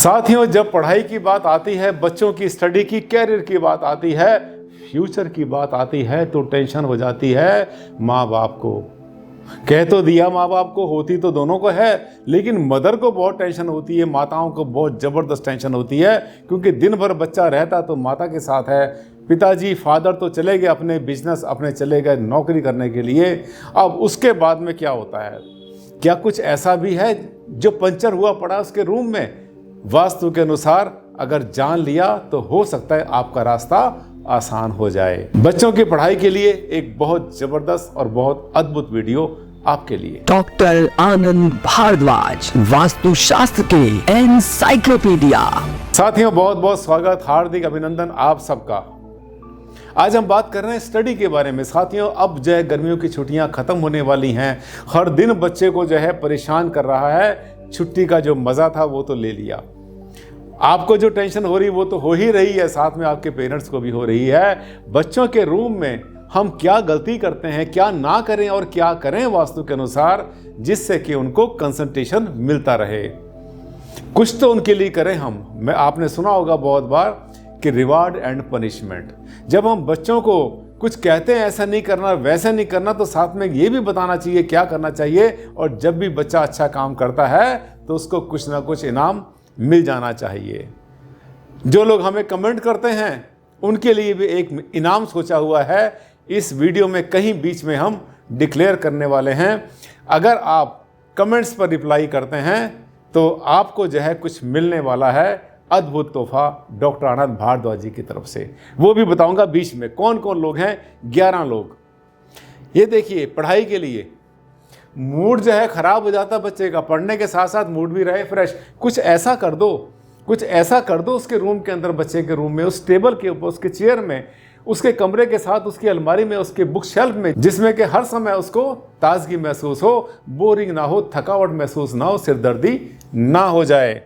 साथियों, जब पढ़ाई की बात आती है, बच्चों की स्टडी की, कैरियर की बात आती है, फ्यूचर की बात आती है तो टेंशन हो जाती है माँ बाप को। कह तो दिया माँ बाप को, होती तो दोनों को है, लेकिन मदर को बहुत टेंशन होती है, माताओं को बहुत ज़बरदस्त टेंशन होती है, क्योंकि दिन भर बच्चा रहता तो माता के साथ है। पिताजी फादर तो चले गए अपने बिजनेस, अपने चले गए नौकरी करने के लिए। अब उसके बाद में क्या होता है? क्या कुछ ऐसा भी है जो पंचर हुआ पड़ा उसके रूम में? वास्तु के अनुसार अगर जान लिया तो हो सकता है आपका रास्ता आसान हो जाए। बच्चों की पढ़ाई के लिए एक बहुत जबरदस्त और बहुत अद्भुत वीडियो आपके लिए। डॉक्टर आनंद भारद्वाज, वास्तु शास्त्र के एनसाइक्लोपीडिया। साथियों, बहुत बहुत स्वागत, हार्दिक अभिनंदन आप सबका। आज हम बात कर रहे हैं स्टडी के बारे में। साथियों, अब जो है गर्मियों की छुट्टियां खत्म होने वाली हैं। हर दिन बच्चे को जो है परेशान कर रहा है। छुट्टी का जो मज़ा था वो तो ले लिया। आपको जो टेंशन हो रही वो तो हो ही रही है, साथ में आपके पेरेंट्स को भी हो रही है। बच्चों के रूम में हम क्या गलती करते हैं, क्या ना करें और क्या करें वास्तु के अनुसार, जिससे कि उनको कंसंट्रेशन मिलता रहे। कुछ तो उनके लिए करें हम। आपने सुना होगा बहुत बार कि रिवार्ड एंड पनिशमेंट। जब हम बच्चों को कुछ कहते हैं ऐसा नहीं करना, वैसा नहीं करना, तो साथ में ये भी बताना चाहिए क्या करना चाहिए। और जब भी बच्चा अच्छा काम करता है तो उसको कुछ ना कुछ इनाम मिल जाना चाहिए। जो लोग हमें कमेंट करते हैं उनके लिए भी एक इनाम सोचा हुआ है। इस वीडियो में कहीं बीच में हम डिक्लेयर करने वाले हैं। अगर आप कमेंट्स पर रिप्लाई करते हैं तो आपको जो है कुछ मिलने वाला है, अद्भुत तोहफा डॉक्टर आनंद भारद्वाज जी की तरफ से। वो भी बताऊंगा बीच में कौन कौन लोग हैं। 11 लोग। ये देखिए, पढ़ाई के लिए मूड जो है ख़राब हो जाता बच्चे का, पढ़ने के साथ साथ मूड भी रहे फ्रेश। कुछ ऐसा कर दो, कुछ ऐसा कर दो उसके रूम के अंदर, बच्चे के रूम में, उस टेबल के ऊपर, उसके चेयर में, उसके कमरे के साथ, उसकी अलमारी में, उसके बुक शेल्फ में, जिसमें कि हर समय उसको ताजगी महसूस हो, बोरिंग ना हो, थकावट महसूस ना हो, सिरदर्दी ना हो जाए।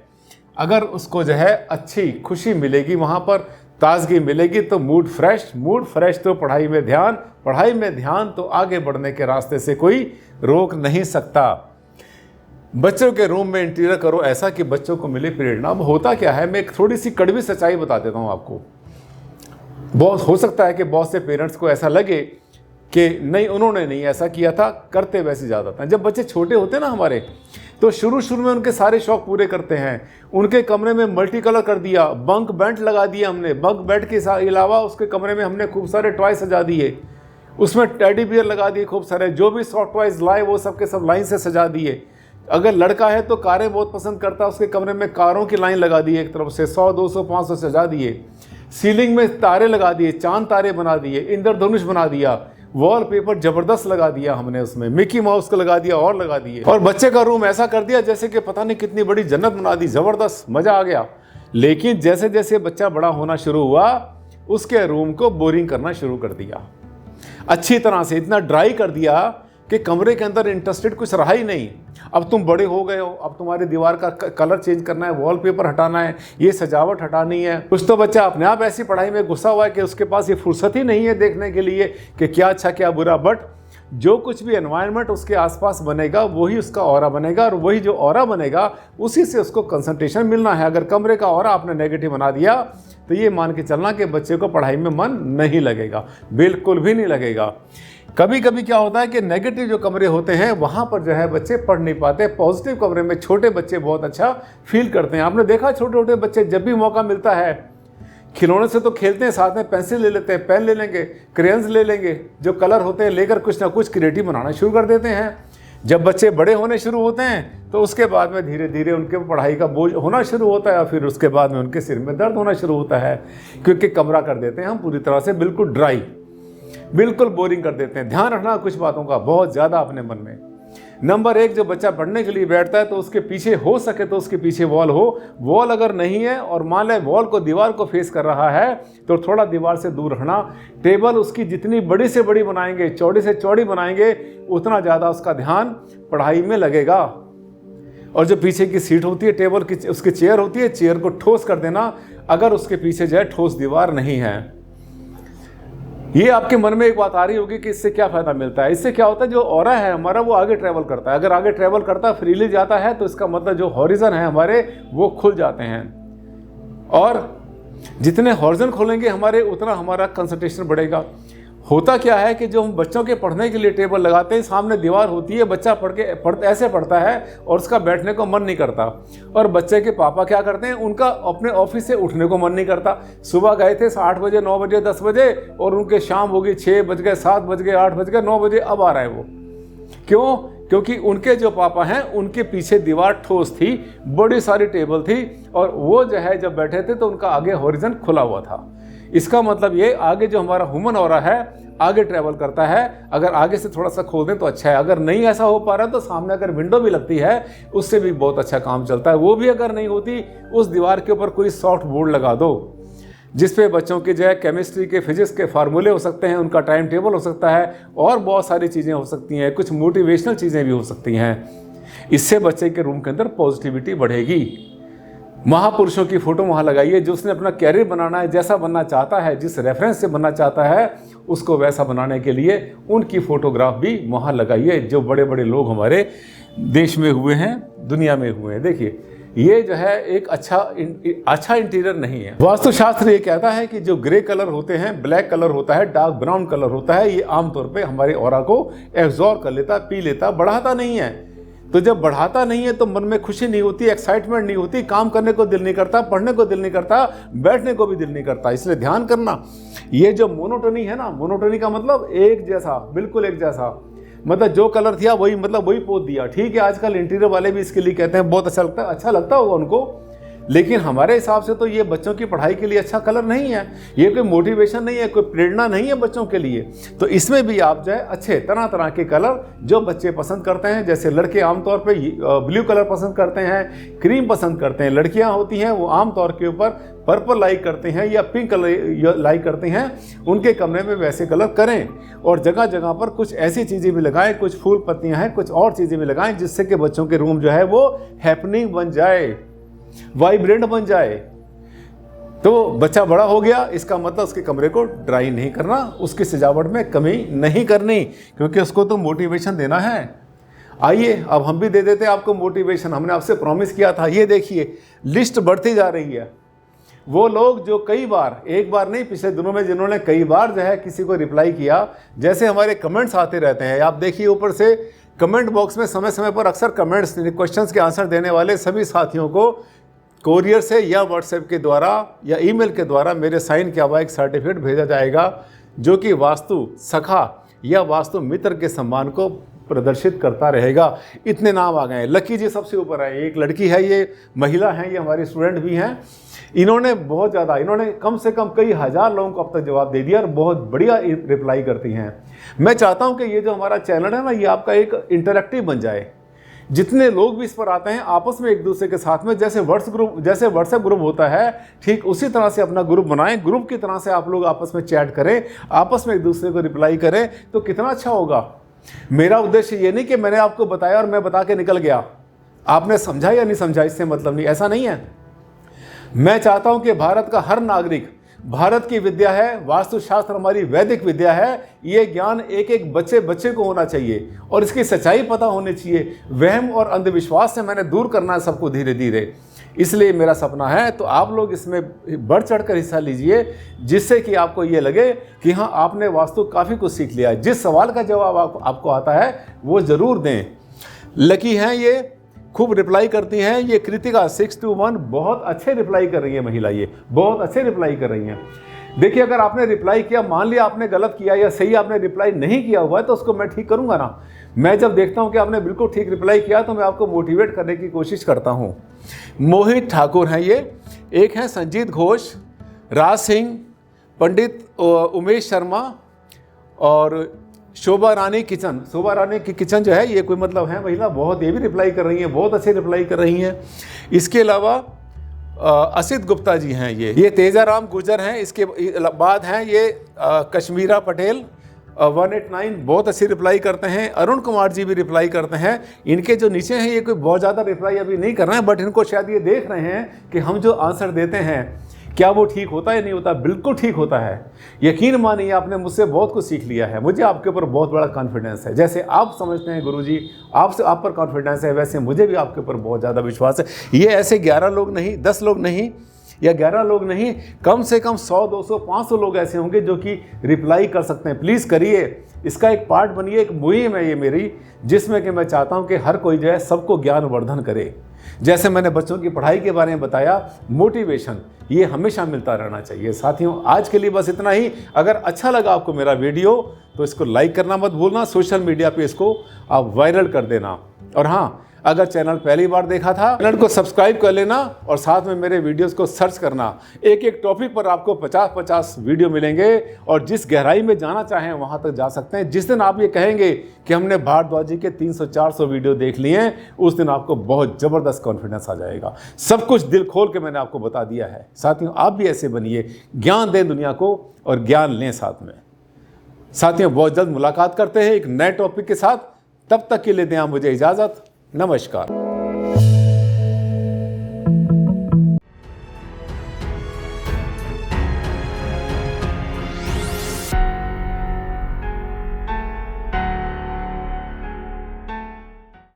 अगर उसको जो है अच्छी खुशी मिलेगी, वहाँ पर ताजगी मिलेगी, तो मूड फ्रेश तो पढ़ाई में ध्यान तो आगे बढ़ने के रास्ते से कोई रोक नहीं सकता। बच्चों के रूम में इंटीरियर करो ऐसा कि बच्चों को मिले प्रेरणा। अब होता क्या है, मैं एक थोड़ी सी कड़वी सच्चाई बता देता हूँ आपको। बहुत हो सकता है कि बहुत से पेरेंट्स को ऐसा लगे कि नहीं, उन्होंने नहीं ऐसा किया था, करते वैसे ज़्यादा था। जब बच्चे छोटे होते ना हमारे, तो शुरू में उनके सारे शौक पूरे करते हैं। उनके कमरे में मल्टी कलर कर दिया, बंक बेड लगा दिया हमने। बंक बेड के अलावा उसके कमरे में हमने खूब सारे टॉय सजा दिए, उसमें टेडी बियर लगा दिए खूब सारे। जो भी सॉफ्ट टॉयज लाए वो सब के सब लाइन से सजा दिए। अगर लड़का है तो कारें बहुत पसंद करता है, उसके कमरे में कारों की लाइन लगा दी, एक तरफ से 100, 200, 500 सजा दिए। सीलिंग में तारे लगा दिए, चांद तारे बना दिए, इंद्रधनुष बना दिया। वॉलपेपर जबरदस्त लगा दिया हमने, उसमें मिकी माउस को लगा दिया और लगा दिए। और बच्चे का रूम ऐसा कर दिया जैसे कि पता नहीं कितनी बड़ी जन्नत बना दी। जबरदस्त मजा आ गया। लेकिन जैसे जैसे बच्चा बड़ा होना शुरू हुआ, उसके रूम को बोरिंग करना शुरू कर दिया। अच्छी तरह से इतना ड्राई कर दिया कि कमरे के अंदर इंटरेस्टेड कुछ रहा ही नहीं। अब तुम बड़े हो गए हो, अब तुम्हारी दीवार का कलर चेंज करना है, वॉलपेपर हटाना है, ये सजावट हटानी है। कुछ तो बच्चा अपने आप ऐसी पढ़ाई में घुसा हुआ है कि उसके पास ये फुर्सत ही नहीं है देखने के लिए कि क्या अच्छा क्या बुरा। बट जो कुछ भी एनवायरनमेंट उसके आसपास बनेगा वही उसका ऑरा बनेगा, और वही जो ऑरा बनेगा उसी से उसको कंसंट्रेशन मिलना है। अगर कमरे का ऑरा आपने नेगेटिव बना दिया तो ये मान के चलना कि बच्चे को पढ़ाई में मन नहीं लगेगा, बिल्कुल भी नहीं लगेगा। कभी कभी क्या होता है कि नेगेटिव जो कमरे होते हैं वहाँ पर जो है बच्चे पढ़ नहीं पाते। पॉजिटिव कमरे में छोटे बच्चे बहुत अच्छा फील करते हैं। आपने देखा छोटे छोटे बच्चे जब भी मौका मिलता है, खिलौने से तो खेलते हैं, साथ में पेंसिल ले लेते हैं, पेन ले लेंगे, क्रेयंस ले लेंगे, जो कलर होते हैं लेकर कुछ ना कुछ क्रिएटिव बनाना शुरू कर देते हैं। जब बच्चे बड़े होने शुरू होते हैं तो उसके बाद में धीरे धीरे उनके पढ़ाई का बोझ होना शुरू होता है, और फिर उसके बाद में उनके सिर में दर्द होना शुरू होता है, क्योंकि कमरा कर देते हैं हम पूरी तरह से बिल्कुल ड्राई, बिल्कुल बोरिंग कर देते हैं। ध्यान रखना कुछ बातों का बहुत ज़्यादा अपने मन में। नंबर 1, जो बच्चा पढ़ने के लिए बैठता है तो उसके पीछे हो सके तो उसके पीछे वॉल हो। वॉल अगर नहीं है और मान लें वॉल को दीवार को फेस कर रहा है तो थोड़ा दीवार से दूर रहना। टेबल उसकी जितनी बड़ी से बड़ी बनाएंगे, चौड़ी से चौड़ी बनाएंगे, उतना ज़्यादा उसका ध्यान पढ़ाई में लगेगा। और जो पीछे की सीट होती है टेबल की, उसकी चेयर होती है, चेयर को ठोस कर देना अगर उसके पीछे जो है ठोस दीवार नहीं है। ये आपके मन में एक बात आ रही होगी कि इससे क्या फ़ायदा मिलता है। इससे क्या होता है, जो ऑरा है हमारा वो आगे ट्रैवल करता है। अगर आगे ट्रैवल करता है, फ्रीली जाता है, तो इसका मतलब जो हॉरिजन है हमारे वो खुल जाते हैं, और जितने हॉरिजन खुलेंगे हमारे उतना हमारा कंसंट्रेशन बढ़ेगा। होता क्या है कि जो हम बच्चों के पढ़ने के लिए टेबल लगाते हैं, सामने दीवार होती है, बच्चा ऐसे पढ़ता है और उसका बैठने को मन नहीं करता। और बच्चे के पापा क्या करते हैं, उनका अपने ऑफिस से उठने को मन नहीं करता। सुबह गए थे 8 बजे, 9 बजे, 10 बजे, और उनके शाम हो गई 6 बज गए, 7 बज गए, 8 बज गए, 9 बजे अब आ रहा है वो। क्यों? क्योंकि उनके जो पापा हैं उनके पीछे दीवार ठोस थी, बड़ी सारी टेबल थी, और वो जो है जब बैठे थे तो उनका आगे हॉरिजन खुला हुआ था। इसका मतलब ये आगे जो हमारा ह्यूमन ऑरा है आगे ट्रैवल करता है। अगर आगे से थोड़ा सा खोल दें तो अच्छा है। अगर नहीं ऐसा हो पा रहा तो सामने अगर विंडो भी लगती है उससे भी बहुत अच्छा काम चलता है। वो भी अगर नहीं होती, उस दीवार के ऊपर कोई सॉफ्ट बोर्ड लगा दो जिस पे बच्चों के जो है केमिस्ट्री के, फिजिक्स के फार्मूले हो सकते हैं, उनका टाइम टेबल हो सकता है, और बहुत सारी चीज़ें हो सकती हैं, कुछ मोटिवेशनल चीज़ें भी हो सकती हैं। इससे बच्चे के रूम के अंदर पॉजिटिविटी बढ़ेगी। महापुरुषों की फ़ोटो वहाँ लगाइए, जो उसने अपना कैरियर बनाना है, जैसा बनना चाहता है, जिस रेफरेंस से बनना चाहता है, उसको वैसा बनाने के लिए उनकी फ़ोटोग्राफ भी वहाँ लगाइए। जो बड़े बड़े लोग हमारे देश में हुए हैं, दुनिया में हुए हैं। देखिए, ये जो है एक अच्छा इंटीरियर नहीं है। वास्तुशास्त्र ये कहता है कि जो ग्रे कलर होते हैं, ब्लैक कलर होता है, डार्क ब्राउन कलर होता है, ये आमतौर पे हमारे ऑरा को एब्जॉर्ब कर लेता, पी लेता, बढ़ाता नहीं है। तो जब बढ़ाता नहीं है तो मन में खुशी नहीं होती, एक्साइटमेंट नहीं होती, काम करने को दिल नहीं करता, पढ़ने को दिल नहीं करता, बैठने को भी दिल नहीं करता। इसलिए ध्यान करना, ये जो मोनोटोनी है ना, मोनोटोनी का मतलब एक जैसा, बिल्कुल एक जैसा, मतलब जो कलर था वही, मतलब वही पोत दिया। ठीक है, आजकल इंटीरियर वाले भी इसके लिए कहते हैं, बहुत अच्छा लगता होगा उनको, लेकिन हमारे हिसाब से तो ये बच्चों की पढ़ाई के लिए अच्छा कलर नहीं है। ये कोई मोटिवेशन नहीं है, कोई प्रेरणा नहीं है बच्चों के लिए। तो इसमें भी आप जो है अच्छे तरह तरह के कलर जो बच्चे पसंद करते हैं, जैसे लड़के आमतौर पे ब्लू कलर पसंद करते हैं, क्रीम पसंद करते हैं, लड़कियां होती हैं वो आमतौर के ऊपर पर्पल लाइक करते हैं या पिंक कलर लाइक करते हैं, उनके कमरे में वैसे कलर करें। और जगह जगह पर कुछ ऐसी चीज़ें भी लगाएं, कुछ फूल पत्तियाँ हैं, कुछ और चीज़ें भी लगाएं, जिससे कि बच्चों के रूम जो है वो हैपनिंग बन जाए, वाइब्रेंट बन जाए। तो बच्चा बड़ा हो गया, इसका मतलब उसके कमरे को ड्राई नहीं करना, उसकी सजावट में कमी नहीं करनी, क्योंकि उसको तो मोटिवेशन देना है। आइए अब हम भी दे देते हैं आपको मोटिवेशन। हमने आपसे प्रॉमिस किया था। ये देखिए, लिस्ट बढ़ती जा रही है। वो लोग जो कई बार, एक बार नहीं, पिछले दिनों में जिन्होंने कई बार जो है किसी को रिप्लाई किया, जैसे हमारे कमेंट्स आते रहते हैं, आप देखिए ऊपर से कमेंट बॉक्स में समय समय पर अक्सर कमेंट्स, क्वेश्चंस के आंसर देने वाले सभी साथियों को कोरियर से या व्हाट्सएप के द्वारा या ईमेल के द्वारा मेरे साइन किया हुआ एक सर्टिफिकेट भेजा जाएगा, जो कि वास्तु सखा या वास्तु मित्र के सम्मान को प्रदर्शित करता रहेगा। इतने नाम आ गए हैं। लकी जी सबसे ऊपर है, एक लड़की है, ये महिला हैं, ये हमारी स्टूडेंट भी हैं। इन्होंने बहुत ज़्यादा, इन्होंने कम से कम कई हज़ार लोगों को अब तक जवाब दे दिया और बहुत बढ़िया रिप्लाई करती हैं। मैं चाहता हूं कि ये जो हमारा चैनल है ना, ये आपका एक इंटरैक्टिव बन जाए। जितने लोग भी इस पर आते हैं आपस में एक दूसरे के साथ में, जैसे व्हाट्सएप ग्रुप होता है, ठीक उसी तरह से अपना ग्रुप बनाएं। ग्रुप की तरह से आप लोग आपस में चैट करें, आपस में एक दूसरे को रिप्लाई करें, तो कितना अच्छा होगा। मेरा उद्देश्य ये नहीं कि मैंने आपको बताया और मैं बता के निकल गया, आपने समझा या नहीं समझा इससे मतलब नहीं, ऐसा नहीं है। मैं चाहता हूं कि भारत का हर नागरिक, भारत की विद्या है, वास्तुशास्त्र हमारी वैदिक विद्या है, ये ज्ञान एक एक बच्चे को होना चाहिए और इसकी सच्चाई पता होनी चाहिए। वहम और अंधविश्वास से मैंने दूर करना है सबको धीरे धीरे, इसलिए मेरा सपना है। तो आप लोग इसमें बढ़ चढ़ कर हिस्सा लीजिए, जिससे कि आपको ये लगे कि हाँ, आपने वास्तु काफ़ी कुछ सीख लिया है। जिस सवाल का जवाब आपको आता है वो ज़रूर दें। लकी हैं ये, खूब रिप्लाई करती हैं। ये कृतिका 621 बहुत अच्छे रिप्लाई कर रही है महिला, ये बहुत अच्छे रिप्लाई कर रही हैं। देखिए, अगर आपने रिप्लाई किया, मान लिया आपने गलत किया या सही आपने रिप्लाई नहीं किया हुआ है, तो उसको मैं ठीक करूंगा ना। मैं जब देखता हूं कि आपने बिल्कुल ठीक रिप्लाई किया तो मैं आपको मोटिवेट करने की कोशिश करता हूं। मोहित ठाकुर हैं ये, एक हैं संजीत घोष, राज सिंह, पंडित उमेश शर्मा और शोभा रानी किचन। शोभा रानी की किचन जो है, ये कोई मतलब है महिला, बहुत ये भी रिप्लाई कर रही हैं, बहुत अच्छे रिप्लाई कर रही हैं। इसके अलावा असित गुप्ता जी हैं, ये तेजाराम गुजर हैं। इसके बाद हैं ये कश्मीरा पटेल 189, बहुत अच्छी रिप्लाई करते हैं। अरुण कुमार जी भी रिप्लाई करते हैं। इनके जो नीचे हैं ये कोई बहुत ज़्यादा रिप्लाई अभी नहीं कर रहे हैं, बट इनको शायद ये देख रहे हैं कि हम जो आंसर देते हैं क्या वो ठीक होता है या नहीं होता? बिल्कुल ठीक होता है। यकीन मानिए आपने मुझसे बहुत कुछ सीख लिया है। मुझे आपके ऊपर बहुत बड़ा कॉन्फिडेंस है। जैसे आप समझते हैं गुरुजी आप पर कॉन्फिडेंस है, वैसे मुझे भी आपके ऊपर बहुत ज़्यादा विश्वास है। ये ऐसे 11 लोग नहीं, 10 लोग नहीं या 11 लोग नहीं, कम से कम 100, 200, 500 लोग ऐसे होंगे जो कि रिप्लाई कर सकते हैं। प्लीज़ करिए, इसका एक पार्ट बनिए। एक मुहिम है ये मेरी, जिसमें कि मैं चाहता हूँ कि हर कोई जो है सबको ज्ञानवर्धन करे। जैसे मैंने बच्चों की पढ़ाई के बारे में बताया, मोटिवेशन ये हमेशा मिलता रहना चाहिए। साथियों, आज के लिए बस इतना ही। अगर अच्छा लगा आपको मेरा वीडियो तो इसको लाइक करना मत भूलना, सोशल मीडिया पे इसको आप वायरल कर देना। और हाँ, अगर चैनल पहली बार देखा था, चैनल को सब्सक्राइब कर लेना और साथ में मेरे वीडियोस को सर्च करना। एक एक टॉपिक पर आपको 50-50 वीडियो मिलेंगे और जिस गहराई में जाना चाहें वहां तक जा सकते हैं। जिस दिन आप ये कहेंगे कि हमने भारद्वाज जी के 300-400 वीडियो देख लिए हैं, उस दिन आपको बहुत ज़बरदस्त कॉन्फिडेंस आ जाएगा। सब कुछ दिल खोल के मैंने आपको बता दिया है। साथियों, आप भी ऐसे बनिए, ज्ञान दें दुनिया को और ज्ञान लें साथ में। साथियों, बहुत जल्द मुलाकात करते हैं एक नए टॉपिक के साथ। तब तक के लिए दें आप मुझे इजाज़त। नमस्कार।